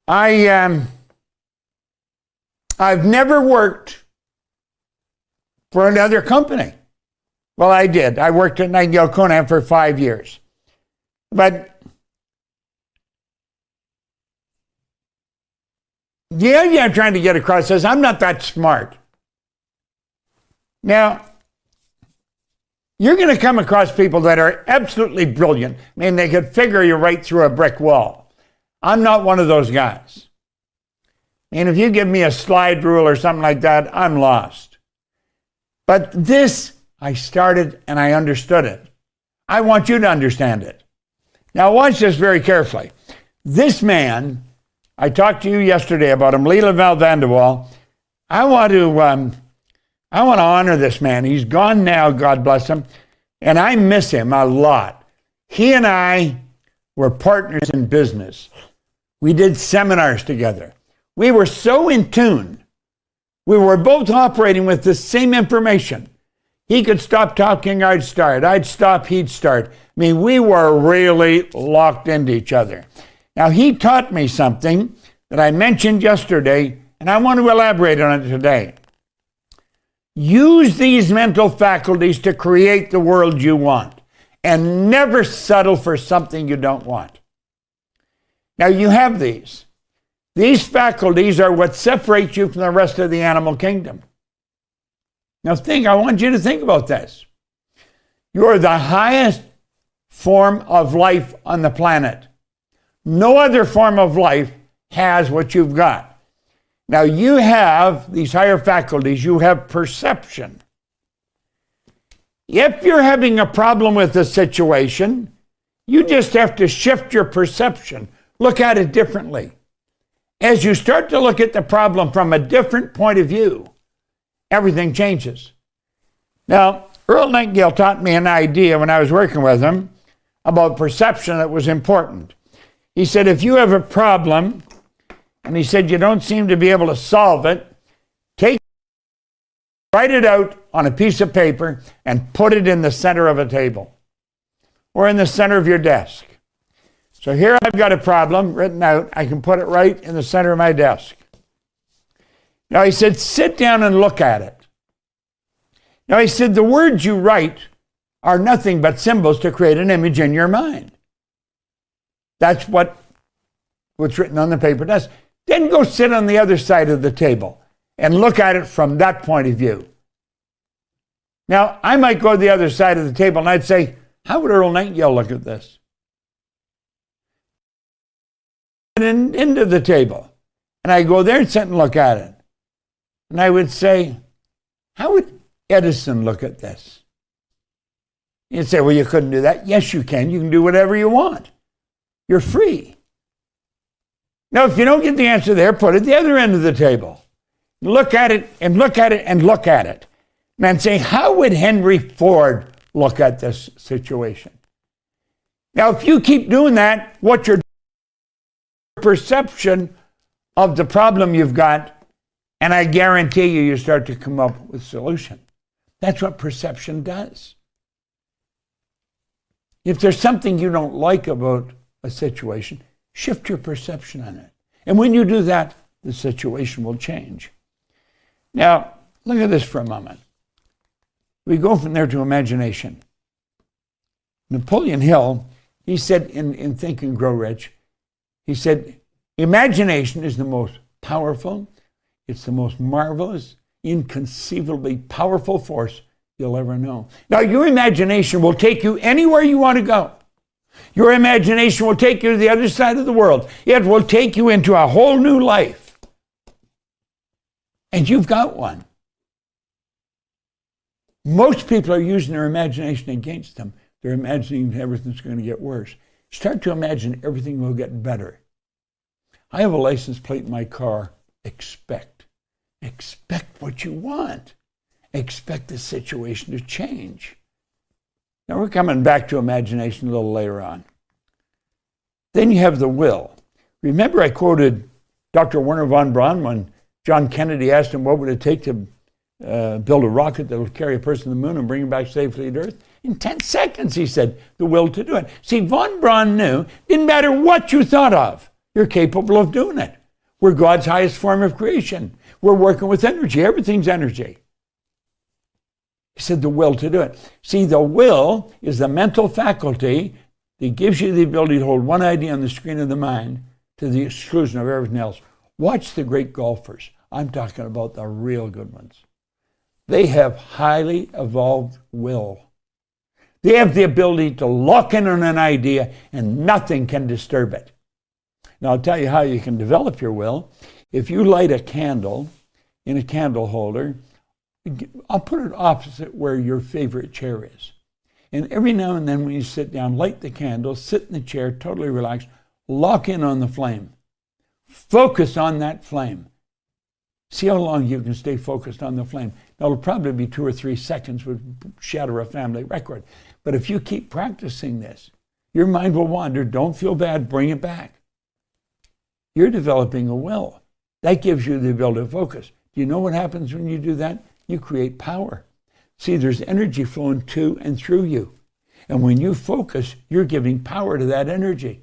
I've never worked for another company. Well, I did. I worked at Nightingale Conant for 5 years. But the idea I'm trying to get across is I'm not that smart. Now, you're going to come across people that are absolutely brilliant. I mean, they could figure you right through a brick wall. I'm not one of those guys. And if you give me a slide rule or something like that, I'm lost. But this, I started and I understood it. I want you to understand it. Now watch this very carefully. This man, I talked to you yesterday about him, Leland Van der Waal. I want to honor this man. He's gone now, God bless him, and I miss him a lot. He and I were partners in business. We did seminars together. We were so in tune. We were both operating with the same information. He could stop talking, I'd start. I'd stop, he'd start. I mean, we were really locked into each other. Now, he taught me something that I mentioned yesterday, and I want to elaborate on it today. Use these mental faculties to create the world you want, and never settle for something you don't want. Now, you have these. These faculties are what separates you from the rest of the animal kingdom. Now, I want you to think about this. You're the highest form of life on the planet. No other form of life has what you've got. Now, you have these higher faculties. You have perception. If you're having a problem with a situation, you just have to shift your perception. Look at it differently. As you start to look at the problem from a different point of view, everything changes. Now, Earl Nightingale taught me an idea when I was working with him about perception that was important. He said, if you have a problem, and he said you don't seem to be able to solve it, write it out on a piece of paper and put it in the center of a table or in the center of your desk. So here I've got a problem written out. I can put it right in the center of my desk. Now he said, sit down and look at it. Now he said, the words you write are nothing but symbols to create an image in your mind. That's what's written on the paper does. Then go sit on the other side of the table and look at it from that point of view. Now, I might go to the other side of the table and I'd say, how would Earl Nightingale look at this? And into the table. And I go there and sit and look at it. And I would say, how would Edison look at this? You'd say, well, you couldn't do that. Yes, you can. You can do whatever you want. You're free. Now, if you don't get the answer there, put it at the other end of the table. Look at it and look at it and look at it. And then say, how would Henry Ford look at this situation? Now, if you keep doing that, what your perception of the problem you've got, and I guarantee you start to come up with a solution. That's what perception does. If there's something you don't like about a situation, shift your perception on it. And when you do that, the situation will change. Now, look at this for a moment. We go from there to imagination. Napoleon Hill, he said in Think and Grow Rich, he said, imagination is the most powerful, it's the most marvelous, inconceivably powerful force you'll ever know. Now, your imagination will take you anywhere you want to go. Your imagination will take you to the other side of the world. It will take you into a whole new life. And you've got one. Most people are using their imagination against them. They're imagining everything's going to get worse. Start to imagine everything will get better. I have a license plate in my car. Expect. Expect what you want. Expect the situation to change. Now we're coming back to imagination a little later on. Then you have the will. Remember I quoted Dr. Wernher von Braun when John Kennedy asked him what would it take to build a rocket that would carry a person to the moon and bring him back safely to Earth? In 10 seconds, he said, the will to do it. See, von Braun knew, didn't matter what you thought of, You're capable of doing it. We're God's highest form of creation. We're working with energy. Everything's energy. He said the will to do it. See, the will is the mental faculty that gives you the ability to hold one idea on the screen of the mind to the exclusion of everything else. Watch the great golfers. I'm talking about the real good ones. They have highly evolved will. They have the ability to lock in on an idea and nothing can disturb it. Now, I'll tell you how you can develop your will. If you light a candle in a candle holder, I'll put it opposite where your favorite chair is. And every now and then when you sit down, light the candle, sit in the chair, totally relaxed, lock in on the flame. Focus on that flame. See how long you can stay focused on the flame. Now, it'll probably be 2 or 3 seconds, would shatter a family record. But if you keep practicing this, your mind will wander. Don't feel bad. Bring it back. You're developing a will. That gives you the ability to focus. Do you know what happens when you do that? You create power. See, there's energy flowing to and through you. And when you focus, you're giving power to that energy.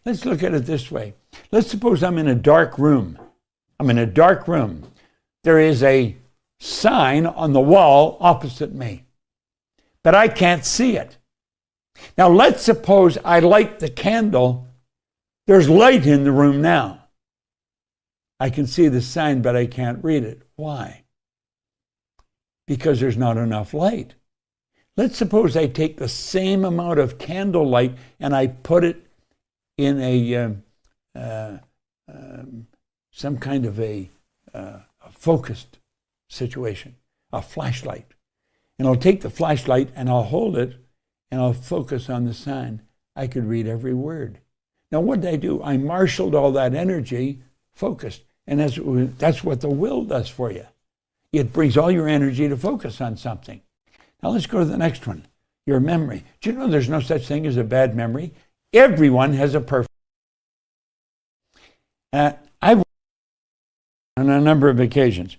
Let's look at it this way. Let's suppose I'm in a dark room. I'm in a dark room. There is a sign on the wall opposite me, but I can't see it. Now, let's suppose I light the candle. There's light in the room now. I can see the sign, but I can't read it. Why? Because there's not enough light. Let's suppose I take the same amount of candle light and I put it in some kind of a focused situation, a flashlight. And I'll take the flashlight and I'll hold it and I'll focus on the sign. I could read every word. Now, what did I do? I marshaled all that energy, focused. And that's what the will does for you. It brings all your energy to focus on something. Now, let's go to the next one. Your memory. Do you know there's no such thing as a bad memory? Everyone has a perfect. I've on a number of occasions.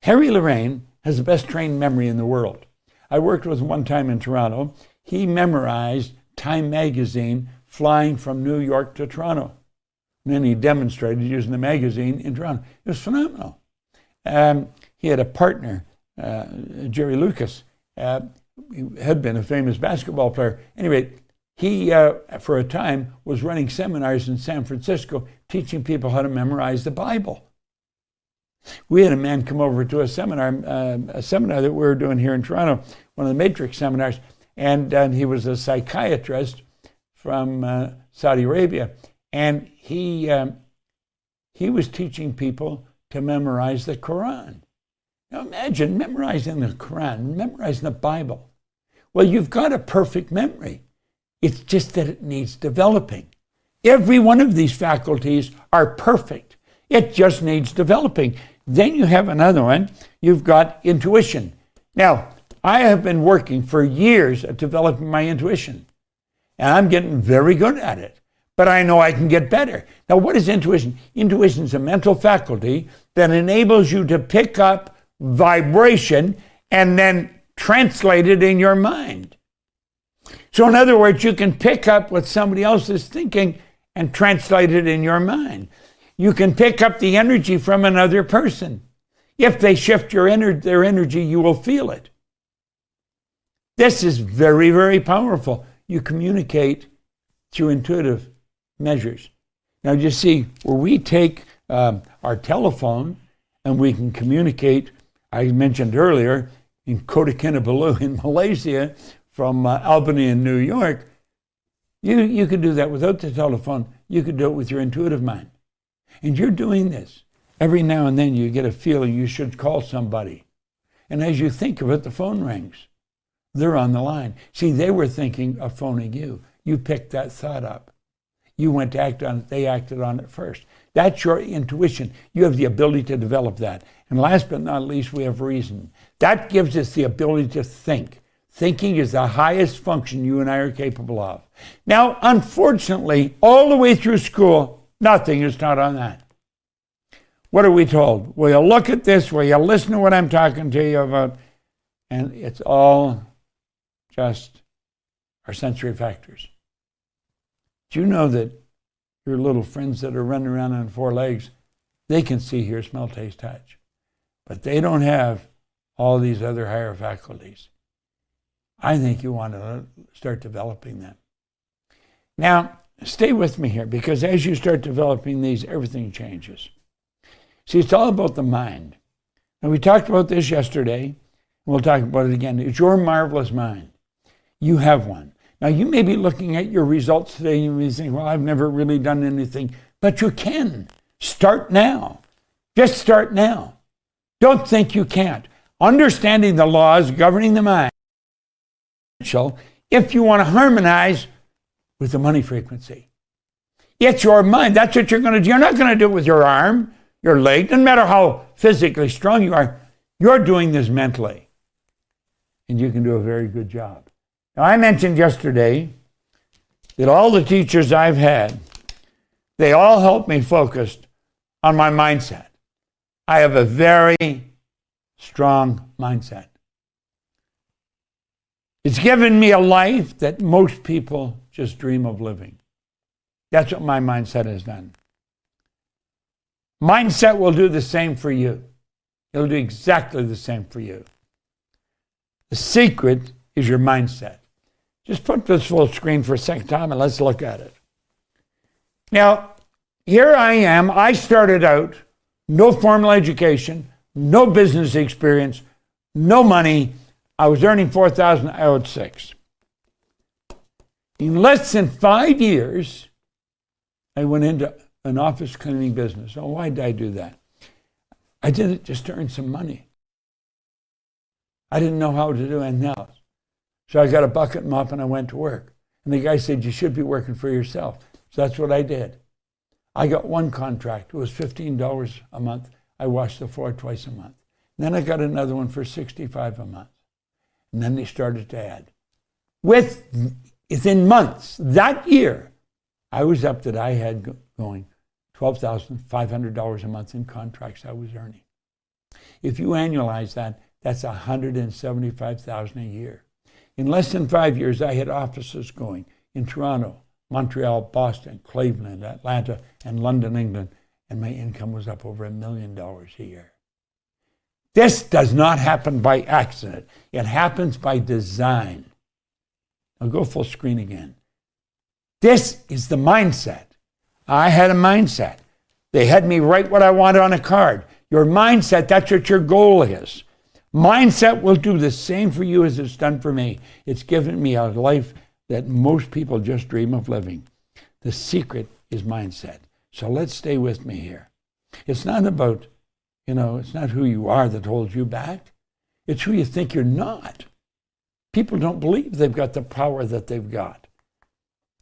Harry Lorraine has the best trained memory in the world. I worked with him one time in Toronto. He memorized Time magazine flying from New York to Toronto. And then he demonstrated using the magazine in Toronto. It was phenomenal. He had a partner, Jerry Lucas. He had been a famous basketball player. Anyway, he, for a time, was running seminars in San Francisco, teaching people how to memorize the Bible. We had a man come over to a seminar that we were doing here in Toronto, one of the Matrix seminars, and he was a psychiatrist from Saudi Arabia, and he was teaching people to memorize the Quran. Now imagine memorizing the Quran, memorizing the Bible. Well, you've got a perfect memory. It's just that it needs developing. Every one of these faculties are perfect. It just needs developing. Then you have another one. You've got intuition. Now, I have been working for years at developing my intuition, and I'm getting very good at it. But I know I can get better. Now, what is intuition? Intuition is a mental faculty that enables you to pick up vibration and then translate it in your mind. So in other words, you can pick up what somebody else is thinking and translate it in your mind. You can pick up the energy from another person. If they shift their energy, you will feel it. This is very, very powerful. You communicate through intuitive measures. Now, you see, where we take our telephone and we can communicate, I mentioned earlier, in Kota Kinabalu in Malaysia, from Albany in New York, you could do that without the telephone. You could do it with your intuitive mind. And you're doing this. Every now and then you get a feeling you should call somebody. And as you think of it, the phone rings. They're on the line. See, they were thinking of phoning you. You picked that thought up. You went to act on it. They acted on it first. That's your intuition. You have the ability to develop that. And last but not least, we have reason. That gives us the ability to think. Thinking is the highest function you and I are capable of. Now, unfortunately, all the way through school, nothing is taught on that. What are we told? Will you look at this? Will you listen to what I'm talking to you about? And it's all just our sensory factors. Do you know that your little friends that are running around on four legs, they can see, hear, smell, taste, touch. But they don't have all these other higher faculties. I think you want to start developing them. Now, stay with me here, because as you start developing these, everything changes. See, it's all about the mind. And we talked about this yesterday, and we'll talk about it again. It's your marvelous mind. You have one. Now, you may be looking at your results today and you may think, well, I've never really done anything. But you can. Start now. Just start now. Don't think you can't. Understanding the laws governing the mind, if you want to harmonize with the money frequency. It's your mind. That's what you're going to do. You're not going to do it with your arm, your leg. Doesn't matter how physically strong you are. You're doing this mentally. And you can do a very good job. Now, I mentioned yesterday that all the teachers I've had, they all helped me focus on my mindset. I have a very strong mindset. It's given me a life that most people just dream of living. That's what my mindset has done. Mindset will do the same for you. It'll do exactly the same for you. The secret is your mindset. Just put this full screen for a second time and let's look at it. Now, here I am. I started out, no formal education, no business experience, no money. I was earning $4,000, I owed $6,000. In less than 5 years, I went into an office cleaning business. Oh, why did I do that? I did it just to earn some money. I didn't know how to do anything else. So I got a bucket and mop and I went to work. And the guy said, you should be working for yourself. So that's what I did. I got one contract. It was $15 a month. I washed the floor twice a month. And then I got another one for $65 a month. And then they started to add. Within months, that year, I was up that I had going $12,500 a month in contracts I was earning. If you annualize that, that's $175,000 a year. In less than 5 years, I had offices going in Toronto, Montreal, Boston, Cleveland, Atlanta, and London, England, and my income was up over $1 million a year. This does not happen by accident. It happens by design. I'll go full screen again. This is the mindset. I had a mindset. They had me write what I wanted on a card. Your mindset, that's what your goal is. Mindset will do the same for you as it's done for me. It's given me a life that most people just dream of living. The secret is mindset. So let's stay with me here. It's not about, it's not who you are that holds you back. It's who you think you're not. People don't believe they've got the power that they've got.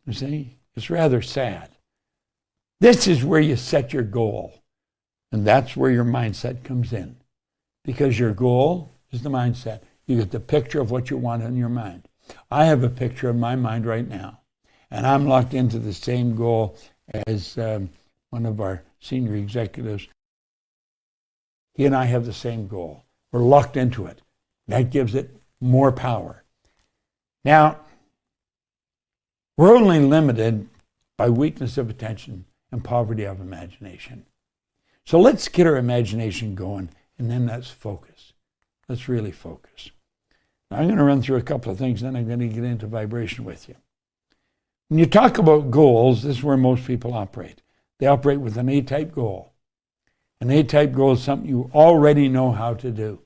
You see, it's rather sad. This is where you set your goal. And that's where your mindset comes in. Because your goal is the mindset. You get the picture of what you want in your mind. I have a picture in my mind right now. And I'm locked into the same goal as one of our senior executives. He and I have the same goal. We're locked into it. That gives it more power. Now, we're only limited by weakness of attention and poverty of imagination. So let's get our imagination going, and then let's focus. Let's really focus. Now, I'm going to run through a couple of things, then I'm going to get into vibration with you. When you talk about goals, this is where most people operate. They operate with an A-type goal. An A-type goal is something you already know how to do.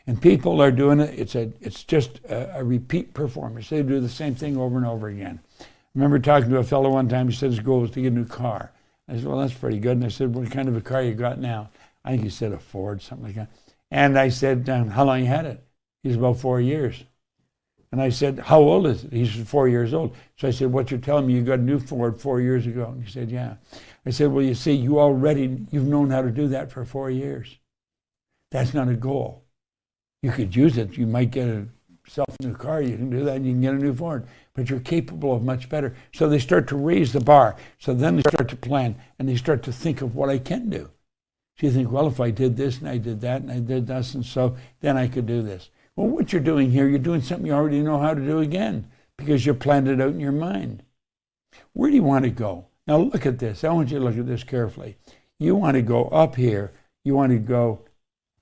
And people are doing it, it's just a repeat performance. They do the same thing over and over again. I remember talking to a fellow one time, he said his goal was to get a new car. I said, well, that's pretty good. And I said, what kind of a car you got now? I think he said a Ford, something like that. And I said, how long you had it? He said, about 4 years. And I said, how old is it? He said, 4 years old. So I said, what you're telling me, you got a new Ford 4 years ago? And he said, yeah. I said, well, you see, you've known how to do that for 4 years. That's not a goal. You could use it. You might get yourself a new car. You can do that and you can get a new Ford. But you're capable of much better. So they start to raise the bar. So then they start to plan and they start to think of what I can do. So you think, well, if I did this and I did that and I did this and so, then I could do this. Well, what you're doing here, you're doing something you already know how to do again because you planned it out in your mind. Where do you want to go? Now look at this. I want you to look at this carefully. You want to go up here. You want to go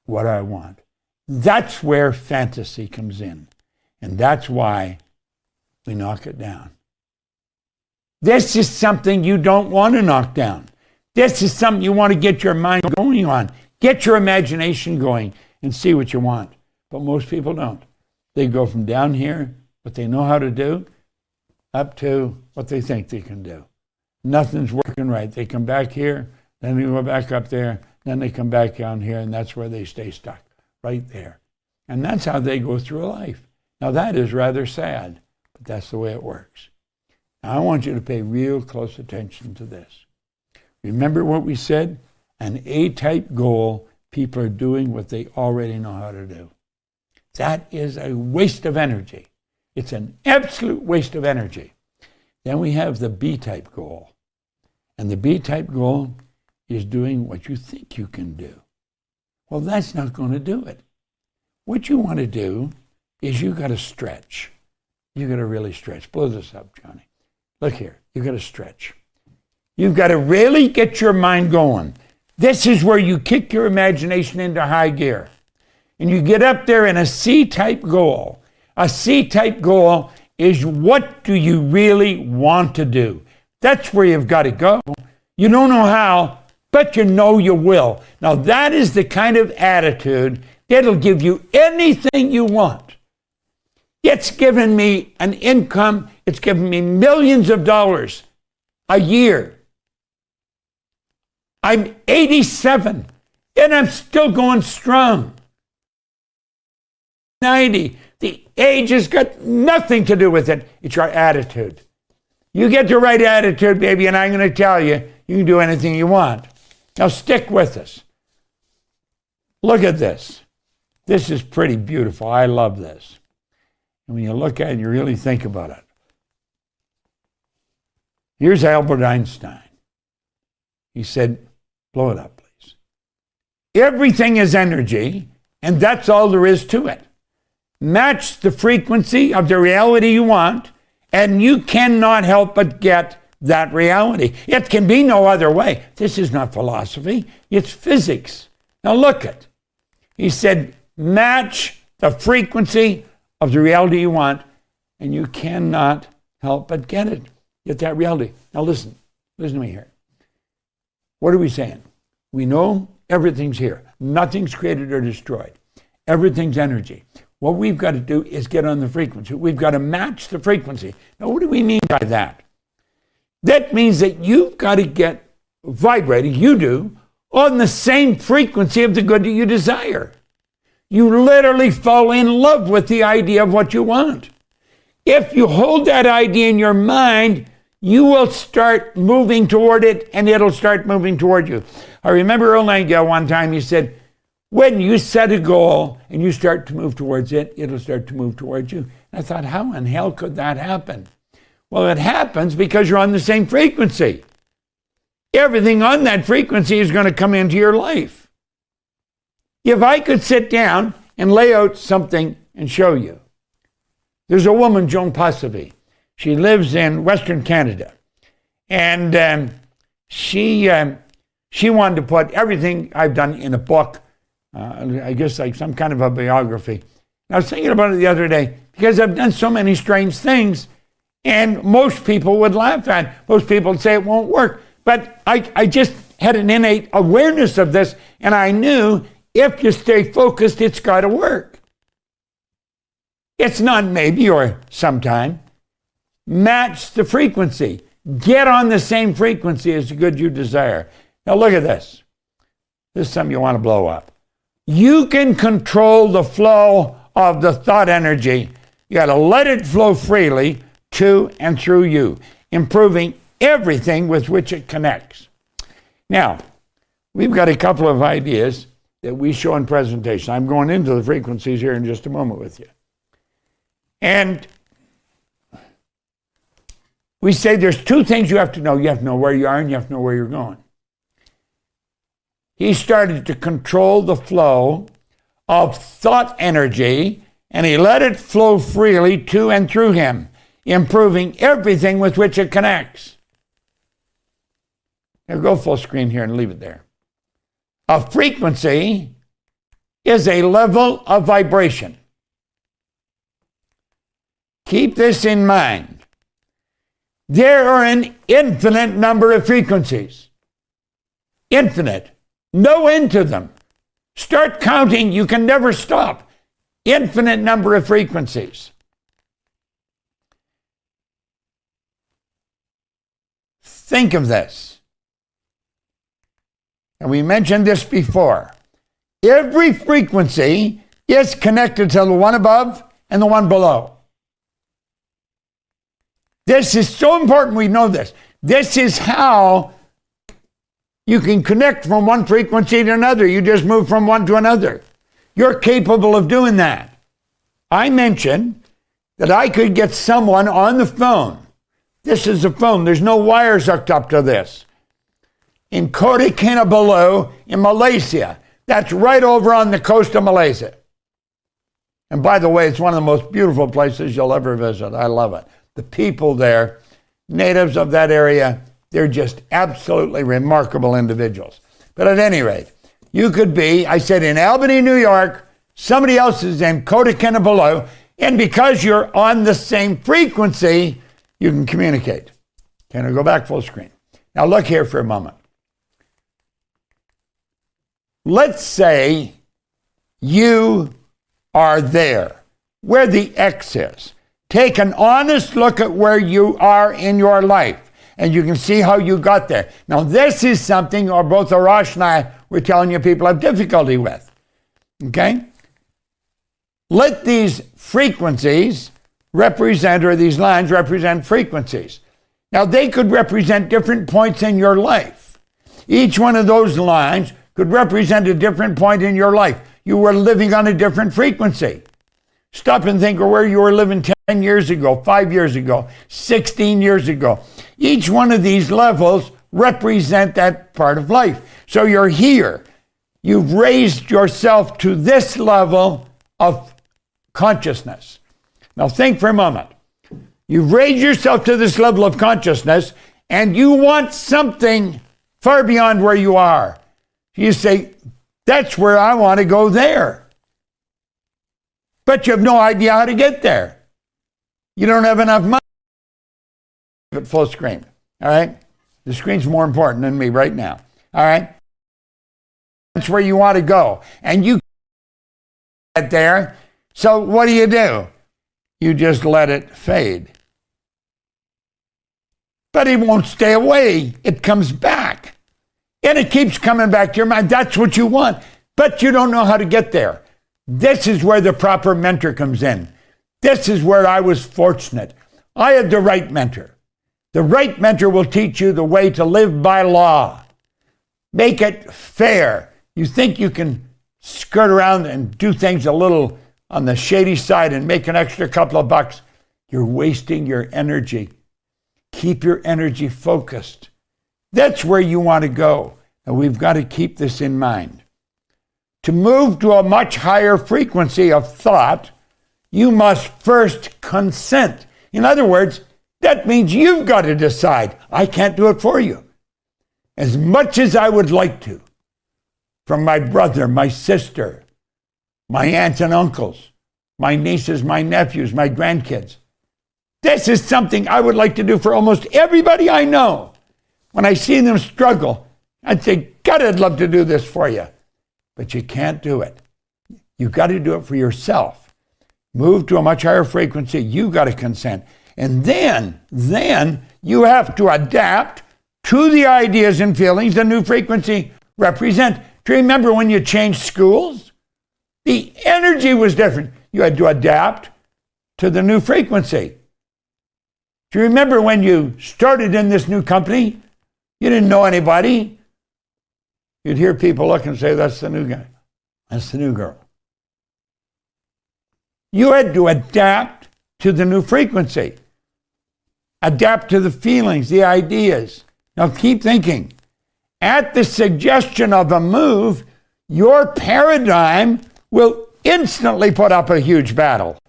what I want. That's where fantasy comes in. And that's why we knock it down. This is something you don't want to knock down. This is something you want to get your mind going on. Get your imagination going and see what you want. But most people don't. They go from down here, what they know how to do, up to what they think they can do. Nothing's working right. They come back here, then they go back up there, then they come back down here, and that's where they stay stuck, right there. And that's how they go through life. Now that is rather sad, but that's the way it works. Now I want you to pay real close attention to this. Remember what we said? An A-type goal, people are doing what they already know how to do. That is a waste of energy. It's an absolute waste of energy. Then we have the B-type goal. And the B-type goal is doing what you think you can do. Well, that's not going to do it. What you want to do is you got to stretch. You got to really stretch. Blow this up, Johnny. Look here. You got to stretch. You've got to really get your mind going. This is where you kick your imagination into high gear. And you get up there in a C-type goal. A C-type goal is what do you really want to do? That's where you've got to go. You don't know how, but you know you will. Now that is the kind of attitude that'll give you anything you want. It's given me an income. It's given me millions of dollars a year. I'm 87 and I'm still going strong. 90. The age has got nothing to do with it. It's your attitude. You get the right attitude, baby, and I'm going to tell you, you can do anything you want. Now stick with us. Look at this. This is pretty beautiful. I love this. And when you look at it, you really think about it. Here's Albert Einstein. He said, blow it up, please. Everything is energy, and that's all there is to it. Match the frequency of the reality you want, and you cannot help but get that reality. It can be no other way. This is not philosophy. It's physics. Now look at. He said, match the frequency of the reality you want, and you cannot help but get it. Get that reality. Now listen to me here. What are we saying? We know everything's here. Nothing's created or destroyed. Everything's energy. What we've got to do is get on the frequency. We've got to match the frequency. Now, what do we mean by that? That means that you've got to get vibrating, you do, on the same frequency of the good that you desire. You literally fall in love with the idea of what you want. If you hold that idea in your mind, you will start moving toward it, and it'll start moving toward you. I remember Earl Nightingale one time, he said, when you set a goal and you start to move towards it, it'll start to move towards you. And I thought, how in hell could that happen? Well, it happens because you're on the same frequency. Everything on that frequency is going to come into your life. If I could sit down and lay out something and show you. There's a woman, Joan Passavy. She lives in Western Canada. And she wanted to put everything I've done in a book, I guess like some kind of a biography. And I was thinking about it the other day because I've done so many strange things, and most people would laugh at it. Most people would say it won't work. But I just had an innate awareness of this, and I knew if you stay focused, it's got to work. It's not maybe or sometime. Match the frequency. Get on the same frequency as the good you desire. Now look at this. This is something you want to blow up. You can control the flow of the thought energy. You got to let it flow freely to and through you, improving everything with which it connects. Now, we've got a couple of ideas that we show in presentation. I'm going into the frequencies here in just a moment with you. And we say there's two things you have to know. You have to know where you are and you have to know where you're going. He started to control the flow of thought energy, and he let it flow freely to and through him, improving everything with which it connects. Now go full screen here and leave it there. A frequency is a level of vibration. Keep this in mind. There are an infinite number of frequencies. Infinite. No end to them. Start counting, you can never stop. Infinite number of frequencies. Think of this. And we mentioned this before. Every frequency is connected to the one above and the one below. This is so important we know this. This is how you can connect from one frequency to another. You just move from one to another. You're capable of doing that. I mentioned that I could get someone on the phone. This is a phone. There's no wires hooked up to this. In Kota Kinabalu in Malaysia. That's right over on the coast of Malaysia. And by the way, it's one of the most beautiful places you'll ever visit. I love it. The people there, natives of that area, they're just absolutely remarkable individuals. But at any rate, you could be, I said, in Albany, New York, somebody else is in Kota Kinabalu, and because you're on the same frequency, you can communicate. Can I go back full screen? Now look here for a moment. Let's say you are there, where the X is. Take an honest look at where you are in your life, and you can see how you got there. Now, this is something both Arash and I were telling you people have difficulty with. Okay? Let these frequencies represent, or these lines represent frequencies. Now, they could represent different points in your life. Each one of those lines could represent a different point in your life. You were living on a different frequency. Stop and think of where you were living 10 years ago, 5 years ago, 16 years ago. Each one of these levels represent that part of life. So you're here. You've raised yourself to this level of consciousness. Now think for a moment. You've raised yourself to this level of consciousness, and you want something far beyond where you are. You say, that's where I want to go there. But you have no idea how to get there. You don't have enough money. At full screen, all right? The screen's more important than me right now, all right? That's where you want to go. And you get there, so what do? You just let it fade. But it won't stay away. It comes back. And it keeps coming back to your mind. That's what you want. But you don't know how to get there. This is where the proper mentor comes in. This is where I was fortunate. I had the right mentor. The right mentor will teach you the way to live by law. Make it fair. You think you can skirt around and do things a little on the shady side and make an extra couple of bucks. You're wasting your energy. Keep your energy focused. That's where you want to go. And we've got to keep this in mind. To move to a much higher frequency of thought, you must first consent. In other words, that means you've got to decide. I can't do it for you. As much as I would like to, from my brother, my sister, my aunts and uncles, my nieces, my nephews, my grandkids. This is something I would like to do for almost everybody I know. When I see them struggle, I'd say, God, I'd love to do this for you. But you can't do it. You've got to do it for yourself. Move to a much higher frequency. You've got to consent. And then you have to adapt to the ideas and feelings the new frequency represent. Do you remember when you changed schools? The energy was different. You had to adapt to the new frequency. Do you remember when you started in this new company? You didn't know anybody. You'd hear people look and say, that's the new guy. That's the new girl. You had to adapt to the new frequency. Adapt to the feelings, the ideas. Now keep thinking. At the suggestion of a move, your paradigm will instantly put up a huge battle,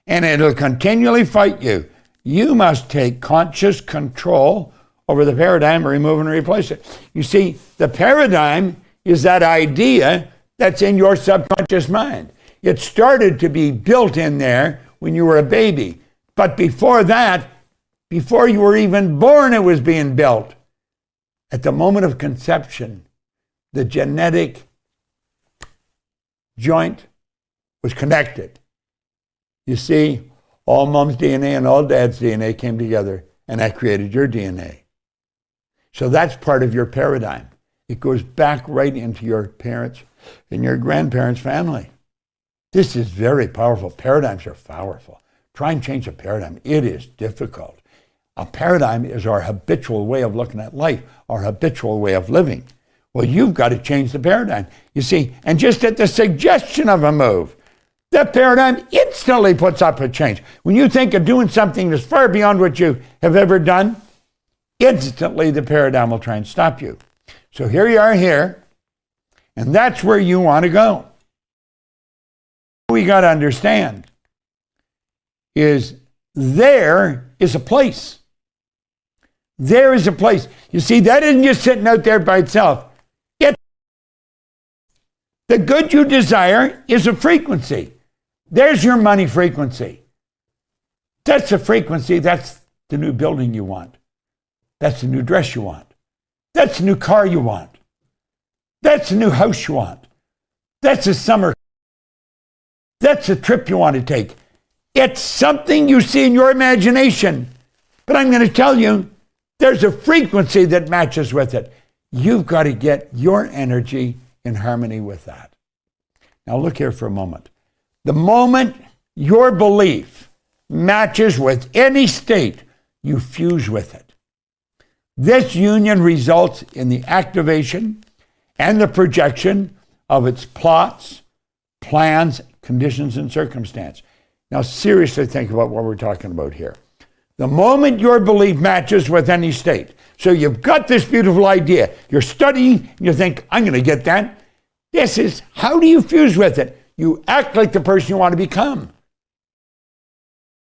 and it'll continually fight you. You must take conscious control over the paradigm, remove and replace it. You see, the paradigm is that idea that's in your subconscious mind. It started to be built in there when you were a baby. But before that, before you were even born, it was being built. At the moment of conception, the genetic joint was connected. You see, all mom's DNA and all dad's DNA came together, and that created your DNA. So that's part of your paradigm. It goes back right into your parents' and your grandparents' family. This is very powerful. Paradigms are powerful. Try and change a paradigm. It is difficult. A paradigm is our habitual way of looking at life, our habitual way of living. Well, you've got to change the paradigm. You see, and just at the suggestion of a move, the paradigm instantly puts up a change. When you think of doing something that's far beyond what you have ever done, instantly the paradigm will try and stop you. So here you are here, and that's where you want to go. What we got to understand is there is a place. There is a place. You see, that isn't just sitting out there by itself. The good you desire is a frequency. There's your money frequency. That's a frequency. That's the new building you want. That's the new dress you want. That's the new car you want. That's the new house you want. That's a summer. That's a trip you want to take. It's something you see in your imagination. But I'm going to tell you, there's a frequency that matches with it. You've got to get your energy in harmony with that. Now look here for a moment. The moment your belief matches with any state, you fuse with it. This union results in the activation and the projection of its plots, plans, conditions, and circumstance. Now seriously think about what we're talking about here. The moment your belief matches with any state, so you've got this beautiful idea, you're studying, and you think, I'm going to get that. This is, how do you fuse with it? You act like the person you want to become.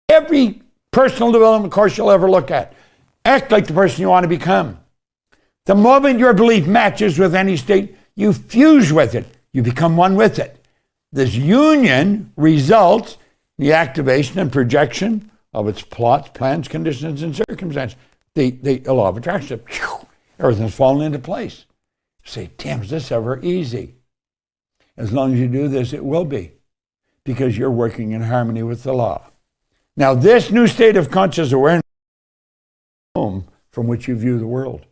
Every personal development course you'll ever look at, act like the person you want to become. The moment your belief matches with any state, you fuse with it. You become one with it. This union results in the activation and projection of its plots, plans, conditions, and circumstances. The law of attraction. Everything's falling into place. You say, damn, is this ever easy? As long as you do this, it will be, because you're working in harmony with the law. Now, this new state of conscious awareness is the home from which you view the world.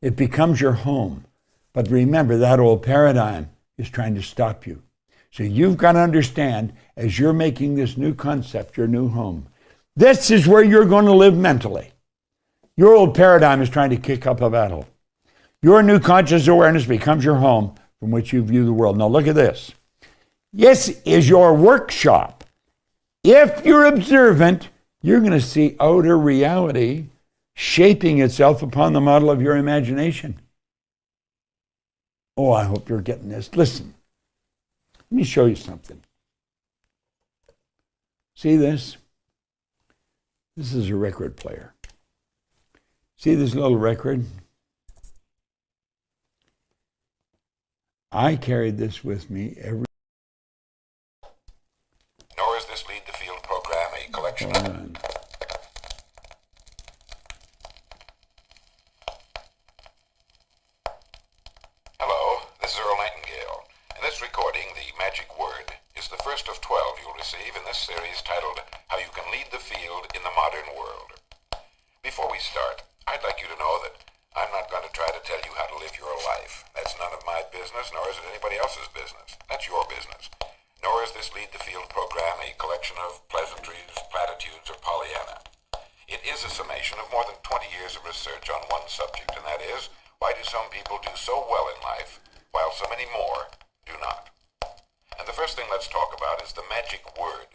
It becomes your home. But remember, that old paradigm is trying to stop you. So you've got to understand, as you're making this new concept, your new home, this is where you're going to live mentally. Your old paradigm is trying to kick up a battle. Your new conscious awareness becomes your home from which you view the world. Now look at this. This is your workshop. If you're observant, you're going to see outer reality shaping itself upon the model of your imagination. Oh, I hope you're getting this. Listen, let me show you something. See this? This is a record player. See this little record? I carried this with me every... Nor is this Lead the Field program a collection of... Hello, this is Earl Nightingale. In this recording, the magic word is the first of 12 you'll receive in this series titled How You Can Lead the Field in the Modern World. Before we start, I'd like you to know that I'm not going to try to tell you how to live your life. That's none of my business, nor is it anybody else's business. That's your business. Nor is this Lead the Field program a collection of pleasantries, platitudes, or Pollyanna. It is a summation of more than 20 years of research on one subject, and that is, why do some people do so well in life, while so many more do not? And the first thing let's talk about is the magic word.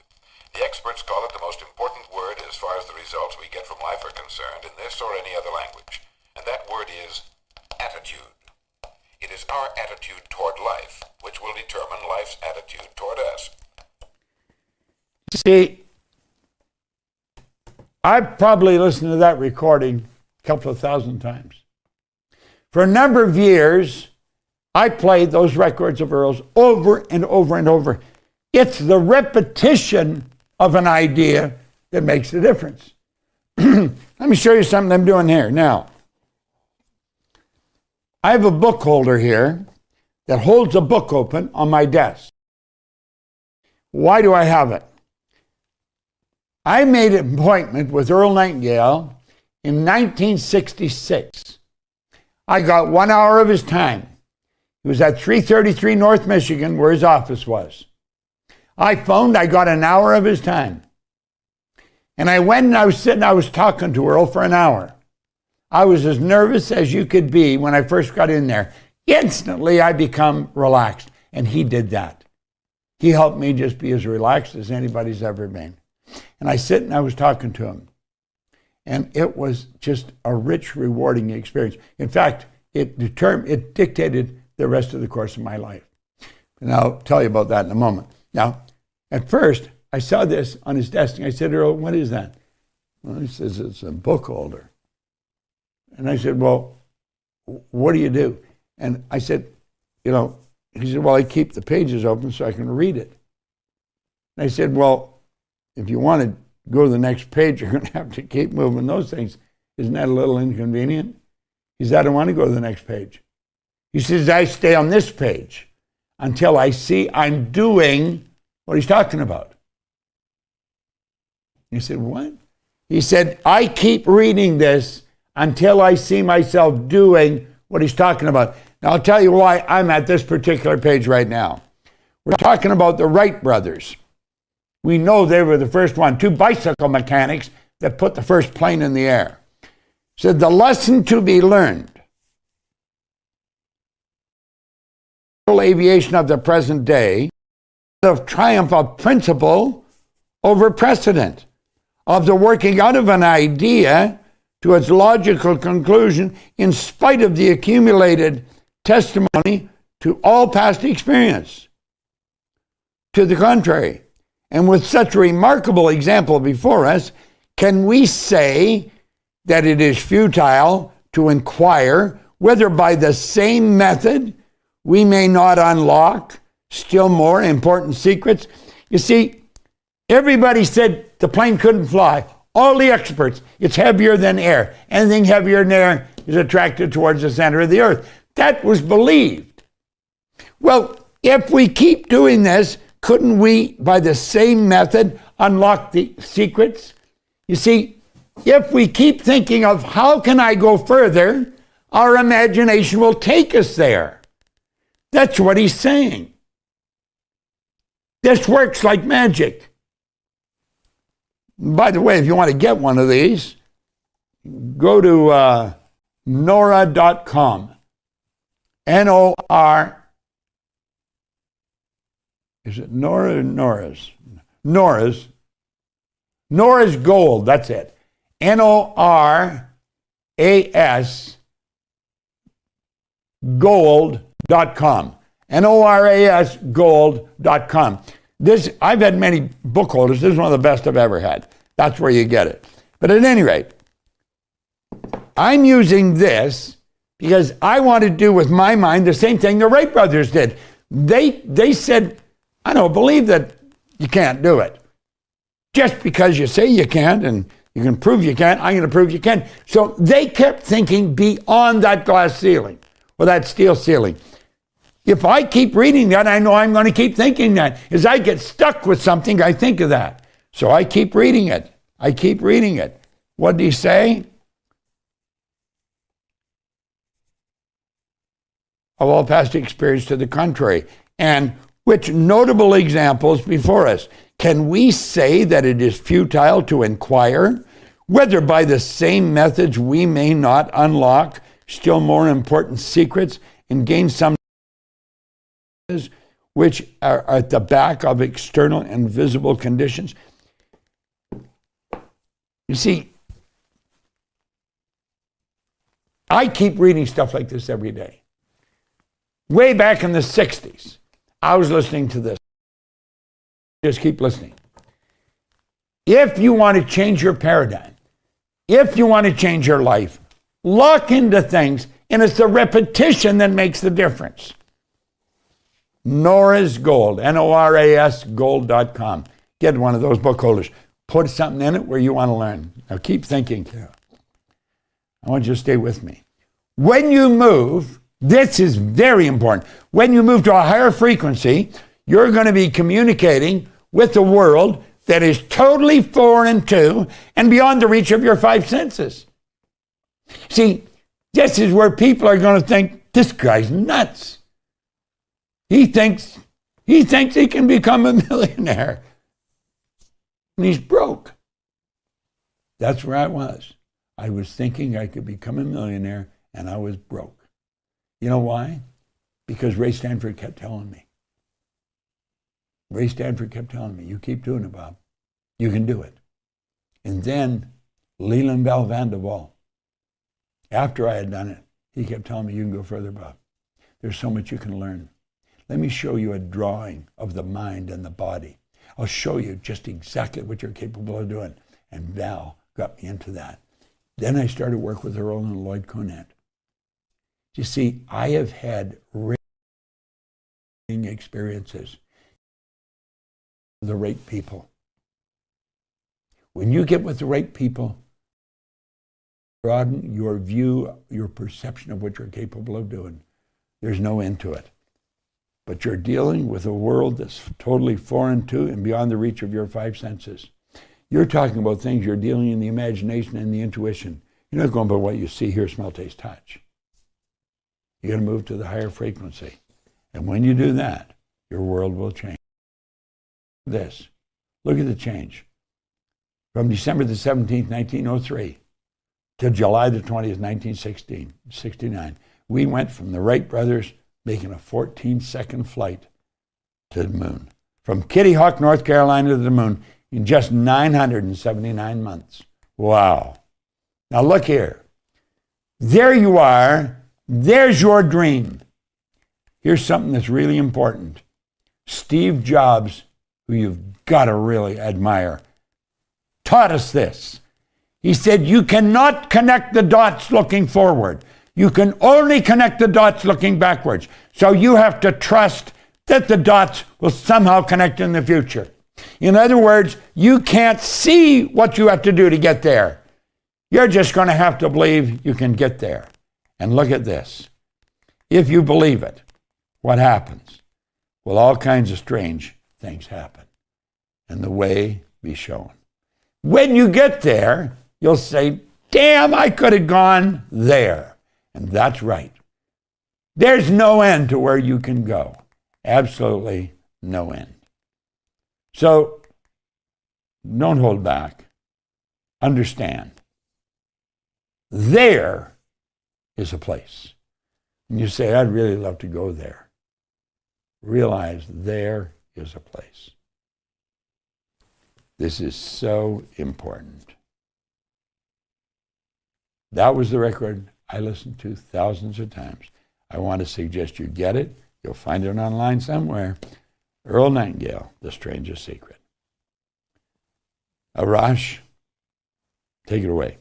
The experts call it the most important word as far as the results we get from life are concerned in this or any other language. And that word is attitude. It is our attitude toward life which will determine life's attitude toward us. See, I've probably listened to that recording couple of thousand times. For a number of years, I played those records of Earl's over and over and over. It's the repetition of an idea that makes the difference. Let me show you something I'm doing here. Now, I have a book holder here that holds a book open on my desk. Why do I have it? I made an appointment with Earl Nightingale in 1966. I got 1 hour of his time. It was at 333 North Michigan, where his office was. I phoned, I got an hour of his time. And I went and I was talking to Earl for an hour. I was as nervous as you could be when I first got in there. Instantly, I become relaxed. And he did that. He helped me just be as relaxed as anybody's ever been. And I sit and I was talking to him. And it was just a rich, rewarding experience. In fact, it dictated the rest of the course of my life. And I'll tell you about that in a moment. Now, at first, I saw this on his desk, and I said, Earl, what is that? Well, he says, it's a book holder. And I said, well, what do you do? And I said, he said, well, I keep the pages open so I can read it. And I said, well, if you want to go to the next page, you're going to have to keep moving those things. Isn't that a little inconvenient? He said, I don't want to go to the next page. He says, I stay on this page until I see I'm doing what he's talking about. He said, what? He said, I keep reading this until I see myself doing what he's talking about. Now, I'll tell you why I'm at this particular page right now. We're talking about the Wright brothers. We know they were the first one, 2 bicycle mechanics that put the first plane in the air. Said the lesson to be learned. Aviation of the present day, of triumph of principle over precedent, of the working out of an idea to its logical conclusion in spite of the accumulated testimony to all past experience. To the contrary, and with such a remarkable example before us, can we say that it is futile to inquire whether by the same method we may not unlock still more important secrets? You see, everybody said the plane couldn't fly. All the experts, it's heavier than air. Anything heavier than air is attracted towards the center of the earth. That was believed. Well, if we keep doing this, couldn't we, by the same method, unlock the secrets? You see, if we keep thinking of how can I go further, our imagination will take us there. That's what he's saying. This works like magic. By the way, if you want to get one of these, go to Nora.com. N-O-R. Is it Nora or Nora's? Nora's. Nora's Gold, that's it. N-O-R-A-S Gold.com. N-O-R-A-S Gold.com. This, I've had many book holders. This is one of the best I've ever had. That's where you get it. But at any rate, I'm using this because I want to do with my mind the same thing the Wright brothers did. They said, I don't believe that you can't do it. Just because you say you can't and you can prove you can't, I'm going to prove you can. So they kept thinking beyond that glass ceiling or that steel ceiling. If I keep reading that, I know I'm going to keep thinking that. As I get stuck with something, I think of that. So I keep reading it. I keep reading it. What did he say? Of all past experience to the contrary. And which notable examples before us? Can we say that it is futile to inquire whether by the same methods we may not unlock still more important secrets and gain some which are at the back of external and visible conditions? You see, I keep reading stuff like this every day. Way back in the 60s, I was listening to this. Just keep listening. If you want to change your paradigm, if you want to change your life, lock into things, and it's the repetition that makes the difference. Nora's Gold, Noras gold.com. Get one of those book holders. Put something in it where you want to learn. Now keep thinking too. I want you to stay with me. When you move, this is very important. When you move to a higher frequency, you're going to be communicating with the world that is totally foreign to and beyond the reach of your five senses. See, this is where people are going to think, this guy's nuts. He thinks he can become a millionaire. And he's broke. That's where I was. I was thinking I could become a millionaire, and I was broke. You know why? Because Ray Stanford kept telling me. Ray Stanford kept telling me, you keep doing it, Bob. You can do it. And then Leland Bell Van de Waal, after I had done it, he kept telling me, you can go further, Bob. There's so much you can learn. Let me show you a drawing of the mind and the body. I'll show you just exactly what you're capable of doing. And Val got me into that. Then I started work with Earl and Lloyd Conant. You see, I have had experiences with the right people. When you get with the right people, broaden your view, your perception of what you're capable of doing. There's no end to it. But you're dealing with a world that's totally foreign to and beyond the reach of your five senses. You're talking about things you're dealing in the imagination and the intuition. You're not going by what you see, hear, smell, taste, touch. You're going to move to the higher frequency. And when you do that, your world will change. This. Look at the change. From December the 17th, 1903, to July the 20th, 1969, we went from the Wright brothers making a 14-second flight to the moon. From Kitty Hawk, North Carolina to the moon in just 979 months. Wow. Now look here. There you are. There's your dream. Here's something that's really important. Steve Jobs, who you've got to really admire, taught us this. He said, you cannot connect the dots looking forward. You can only connect the dots looking backwards. So you have to trust that the dots will somehow connect in the future. In other words, you can't see what you have to do to get there. You're just going to have to believe you can get there. And look at this. If you believe it, what happens? Well, all kinds of strange things happen. And the way be shown. When you get there, you'll say, damn, I could have gone there. And that's right. There's no end to where you can go. Absolutely no end. So don't hold back. Understand. There is a place. And you say, I'd really love to go there. Realize there is a place. This is so important. That was the record I listened to thousands of times. I want to suggest you get it. You'll find it online somewhere. Earl Nightingale, The Strangest Secret. Arash, take it away.